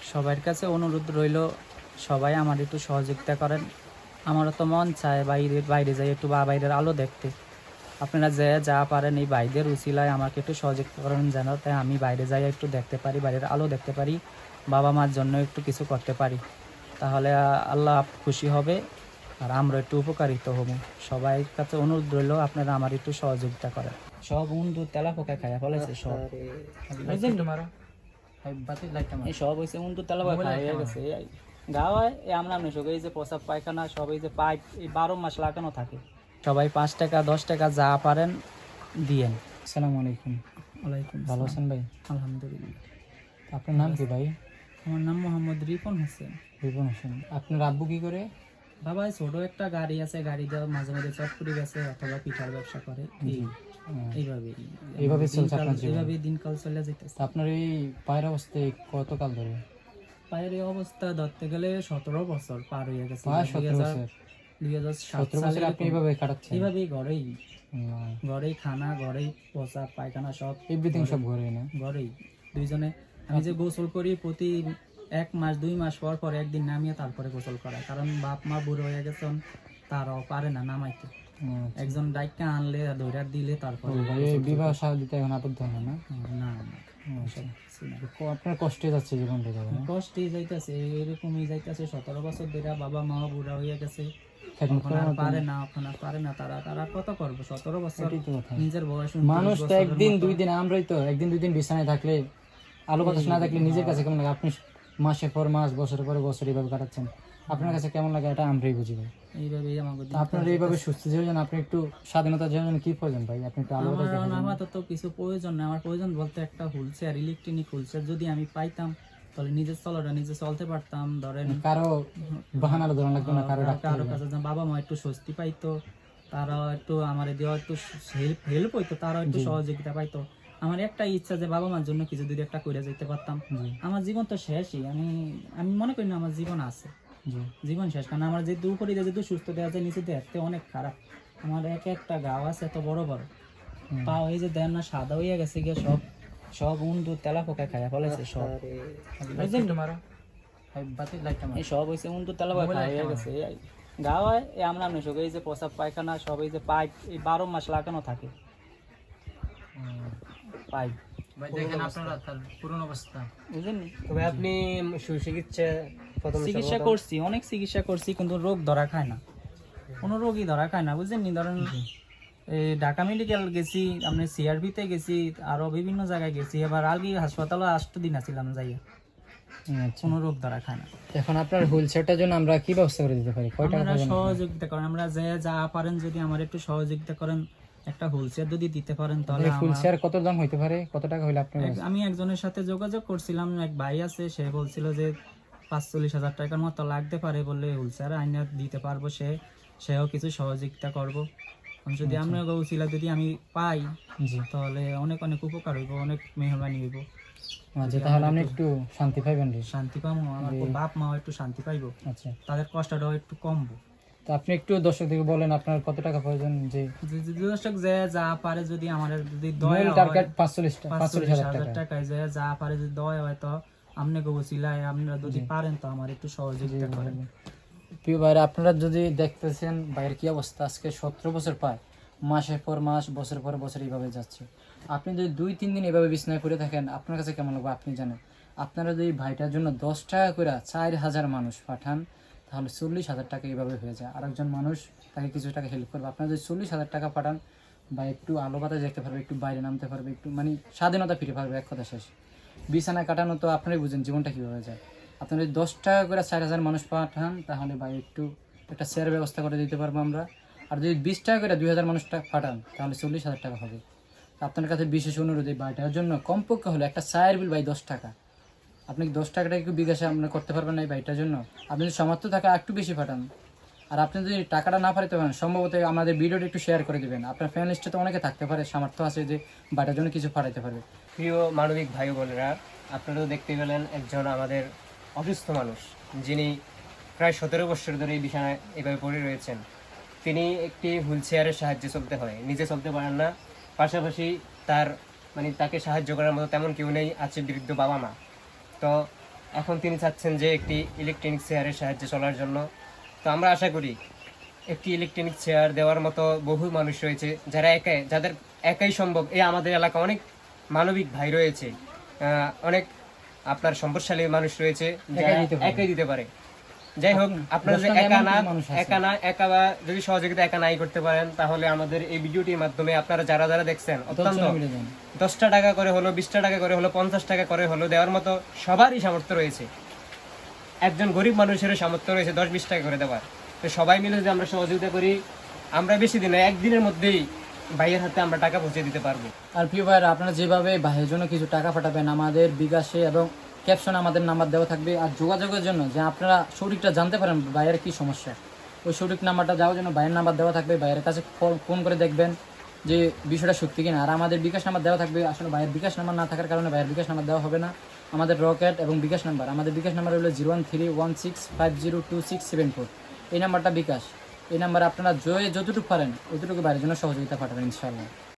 সবার কাছে অনুরোধ রইল, সবাই আমার একটু সহযোগিতা করেন। আমারও তো মন চায় বাইরে বাইরে যাই একটু বাইরের আলো দেখতে। আপনারা যে যা পারেন এই ভাইদের উছিলায় আমাকে একটু সহযোগিতা করেন, যেন তাই আমি বাইরে যাই একটু দেখতে পারি, বাইরের আলো দেখতে পারি, বাবা মার জন্য একটু কিছু করতে পারি। তাহলে আল্লাহ খুশি হবে আর আমরা একটু উপকারিত হব। সবাই কাছে অনুরোধ রইল, আপনারা আমার একটু সহযোগিতা করেন। সব উন্দু তেলা পোকা খাইয়া ফেলেছে সব, বুঝলেন তোমার এই সব হয়েছে উন্দু তেলা পোকা খাইয়া গেছে। গাওয়ায় আমরা নেশোক এই যে প্রসাব পায়খানা সব এই যে পাইপ এই 12 মাস লাগানো থাকে। সবাই 5 টাকা 10 টাকা যা পারেন দিয়েন। আসসালামু আলাইকুম। ওয়ালাইকুম ভালো আছেন ভাই? আলহামদুলিল্লাহ। আপনার নাম কি ভাই? আমার নাম মোহাম্মদ রিপন হোসেন। রিপন হোসেন। আপনার আব্বু কি করে? বাবা ছোট একটা গাড়ি আছে, গাড়ি দেওয়া মাঝে মাঝে চটপুরি গেছে অথবা পিঠার ব্যবসা করে। এইভাবে চলছে আপনার জীবন? এইভাবেই দিনকাল চলে যেতেছে। আপনার এই পায়ের অবস্থায় কতকাল ধরে? পায়ের এই অবস্থা ধরতে গেলে 17 বছর পার হয়ে গেছে। 17 বছর? 2007 বছর আপনি এইভাবে কাটাচ্ছেন? এইভাবেই ঘরেই খানা, ঘরেই পোশাক পায়খানা সব এভরিথিং সব ঘরে না? ঘরেই দুইজনে। আমি যে গোসল করি প্রতি 1 মাস 2 মাস পর পর একদিন নামিয়ে তারপরে গোসল করা, কারণ বাপ মা বুড়ো হয়ে গেছেন, তারাও পারে না নামাইতে। একজন ডাইকা আনলে ধৈর্য দিলে তারপরে বিবাহ শাদীতে এখন আবদ্ধ হয় না? না। আপনার কষ্টে যাচ্ছে জীবনটা? কষ্টে যাইতেছে, এরকমই যাইতেছে। 17 বছর ধরে বাবা মা বুড়া হয়ে গেছে, পারে না তারা কত করবো? 17 বছর নিজের বয়স। মানুষ তো একদিন দুই দিন, আমরাই তো একদিন দুই দিন বিছানায় থাকলে, আলো বাতাস না থাকলে নিজের কাছে কেমন লাগে? আপনি মাসের পর মাস, বছরের পরে বছর এইভাবে কাটাচ্ছেন, আপনার কাছে কেমন লাগে এটা আমরাই বুঝি ভাই। এইভাবেই আমাকে আপনার এইভাবে সুস্থ জীবন, আপনি একটু স্বাধীনতার জন্য কি প্রয়োজন ভাই? আপনি একটু আলো বাতাস দেখেন। আমার তো কিছু প্রয়োজন না, আমার প্রয়োজন বলতে একটা হুইলচেয়ার, ইলেকট্রনিক হুইলচেয়ার যদি আমি পাইতাম তাহলে নিজের চলাটা নিজে চলতে পারতাম। ধরেন কারো বাহানার ধরন লাগতো না, কারো কাছে বাবা মা একটু স্বস্তি পাইতো, তারাও একটু আমার দেওয়া একটু হেল্প হইতো, তারাও একটু সহযোগিতা পাইতো। আমার একটা ইচ্ছা যে বাবা মার জন্য কিছু যদি একটা করে যেতে পারতাম। আমার জীবন তো শেষই, আমি মনে করি না আমার জীবন আছে, জীবন শেষ। কারণ আমার যেহেতু উপরে যেহেতু সুস্থ দেওয়া যায়, নিচে দেখতে অনেক খারাপ। আমার একটা গাও আছে এত বড় বড় পা, এই যে দেন না সাদা হইয়া গেছে গিয়ে সব উন্দু তেলা পোকা খাইয়া ফেলেছে সব, বুঝলেন তোমার এই সব হয়েছে উন্দু তেলা পোকা খাইয়া গেছে। গাওয়ায় আমরা নেশোক এই যে প্রসাব পায়খানা সব এই যে পাইপ এই 12 মাস লাগানো থাকে পাইপ। দেখেন আপনারা তার পুরনো অবস্থা, বুঝলেন? তবে আপনি চিকিৎসা করছি, অনেক চিকিৎসা করছি, কিন্তু রোগ ধরা খায় না, কোনো রোগই ধরা খায় না, বুঝলেন? ধরেন এই ঢাকা মেডিকেল গেছি, আপনি সিআরপিতে গেছি, আরো বিভিন্ন জায়গায় গেছি, এবার আলগি হাসপাতালে 8 দিন আসছিলাম যাইয়া, কোনো রোগ ধরা খায় না। এখন আপনার হুইলচেয়ারটার জন্য আমরা কি ব্যবস্থা করে দিতে পারি? আপনারা সহযোগিতা করেন, আমরা যে যা পারেন যদি আমার একটু সহযোগিতা করেন, একটা হুইলচেয়ার যদি দিতে পারেন তাহলে। হুইলচেয়ার কত দাম হইতে পারে? কত টাকা হইলে আপনি? আমি একজনের সাথে যোগাযোগ করছিলাম, এক ভাই আছে, সে বলছিল যে 45,000 টাকার মতো লাগতে পারে বলে হুইলচেয়ার আইনা দিতে পারবো, সেও কিছু সহযোগিতা করবো। যদি আমরা গৌছিলা যদি আমি পাই তাহলে অনেক অনেক উপকার হইব, অনেক মেহরবানি হইব। আচ্ছা, তাহলে আপনি একটু শান্তি পাইবেন? শান্তি পাবো, আমার বাপ মা একটু শান্তি পাইবো। আচ্ছা, তাদের কষ্টটাও একটু কমবো। তো আপনি একটু দর্শকদের বলেন আপনার কত টাকা প্রয়োজন? যে দর্শক যে যা পারে যদি আমাদের যদি দয়া হয়, টার্গেট 45,000 টাকায় যে যা পারে যদি দয়া হয় তো আপনি গৌছিলায় আপনারা যদি পারেন তো আমার একটু সহযোগিতা করেন। প্রিয় ভাইরা, আপনারা যদি দেখতেছেন ভাইয়ের কি অবস্থা, আজকে 17 বছর পায়, মাসের পর মাস, বছর পর বছর এইভাবে যাচ্ছে। আপনি যদি 2-3 দিন এভাবে বিছনায় পড়ে থাকেন, আপনার কাছে কেমন লাগবে আপনি জানেন। আপনারা যদি ভাইটার জন্য 10 টাকা করে 4,000 মানুষ পাঠান তাহলে 40,000 টাকা এইভাবে হয়ে যায়। আরেকজন মানুষ তাকে কিছু টাকা হেল্প করবে। আপনারা যদি 40,000 টাকা পাঠান বা একটু আলো বাতাস দেখতে পারবে, একটু বাইরে নামতে পারবে, একটু স্বাধীনতা ফিরে পারবে, এক কথা শেষ। বিছানায় কাটানো তো আপনারাই বুঝেন জীবনটা কীভাবে যায়। আপনারা যদি 10 টাকা করে 4,000 মানুষ পাঠান তাহলে ভাই একটু একটা শেয়ার ব্যবস্থা করে দিতে পারবো আমরা। আর যদি 20 টাকা করে 2,000 মানুষ পাঠান তাহলে 40,000 টাকা হবে। আপনার কাছে বিশেষ অনুরোধ, এই বাড়িটার জন্য কমপক্ষে হলে একটা চায়ের বিল ভাই 10 টাকা, আপনি 10 টাকাটা একটু বিকাশে আপনার করতে পারবেন না এই বাড়িটার জন্য? আপনি যদি সামর্থ্য থাকে একটু বেশি পাঠান। আর আপনি যদি টাকাটা না পাঠাতে পারেন সম্ভবত আমাদের ভিডিওটা একটু শেয়ার করে দেবেন। আপনার ফ্যান লিস্টে তো অনেকে থাকতে পারে, সামর্থ্য আছে যে বাড়িটার জন্য কিছু পাঠাতে পারবে। প্রিয় মানবিক ভাই বোনেরা, আপনারা তো দেখতে পেলেন একজন আমাদের অসুস্থ মানুষ, যিনি প্রায় 17 বছর ধরে এই বিছানায় এভাবে পড়ে রয়েছেন। তিনি একটি হুইল চেয়ারের সাহায্যে চলতে হয়, নিজে চলতে পারেন না, পাশাপাশি তার তাকে সাহায্য করার মতো তেমন কেউ নেই, আছে বৃদ্ধ বাবা মা। তো এখন তিনি চাচ্ছেন যে একটি ইলেকট্রনিক চেয়ারের সাহায্যে চলার জন্য। তো আমরা আশা করি একটি ইলেকট্রনিক চেয়ার দেওয়ার মতো বহু মানুষ রয়েছে যাদের একাই সম্ভব। এই আমাদের এলাকা অনেক মানবিক ভাই রয়েছে, অনেক আপনার সম্পদশালী মানুষ রয়েছে যারা একাই দিতে পারে। যাই হোক, আপনারা যে একা বা যদি সহযোগিতা একা নাই করতে পারেন, তাহলে আমাদের এই ভিডিওটির মাধ্যমে আপনারা যারা যারা দেখছেন অত্যন্ত 10টা টাকা করে হলো, 20টা টাকা করে হলো, 50 টাকা করে হলো দেওয়ার মতো সবারই সামর্থ্য রয়েছে। একজন গরিব মানুষেরও সামর্থ্য রয়েছে 10-20 টাকা করে দেওয়ার। তো সবাই মিলে যদি আমরা সহযোগিতা করি, আমরা বেশি দিনে একদিনের মধ্যেই ভাইয়ের হাতে আমরা টাকা পৌঁছে দিতে পারবো। আর প্রিয় ভাইরা, আপনারা যেভাবে ভাইয়ের জন্য কিছু টাকা পাঠাবেন, আমাদের বিকাশে এবং ক্যাপশনে আমাদের নাম্বার দেওয়া থাকবে। আর যোগাযোগের জন্য যে আপনারা সঠিকটা জানতে পারেন ভাইয়ের কি সমস্যা, ওই সঠিক নাম্বারটা যাওয়ার জন্য ভাইয়ের নাম্বার দেওয়া থাকবে। ভাইয়ের কাছে ফোন করে দেখবেন যে বিষয়টা সত্যি কিনা। আর আমাদের বিকাশ নাম্বার দেওয়া থাকবে। আসলে ভাইয়ের বিকাশ নাম্বার না থাকার কারণে ভাইয়ের বিকাশ নাম্বার দেওয়া হবে না। আমাদের রকেট এবং বিকাশ নাম্বার, আমাদের বিকাশ নাম্বার হলো 013165022674। এই নাম্বারটা বিকাশ। এই নাম্বারে আপনারা যতটুকু পারেন অতটুকু ভাইয়ের জন্য সহযোগিতা পাঠাবেন ইনশাআল্লাহ।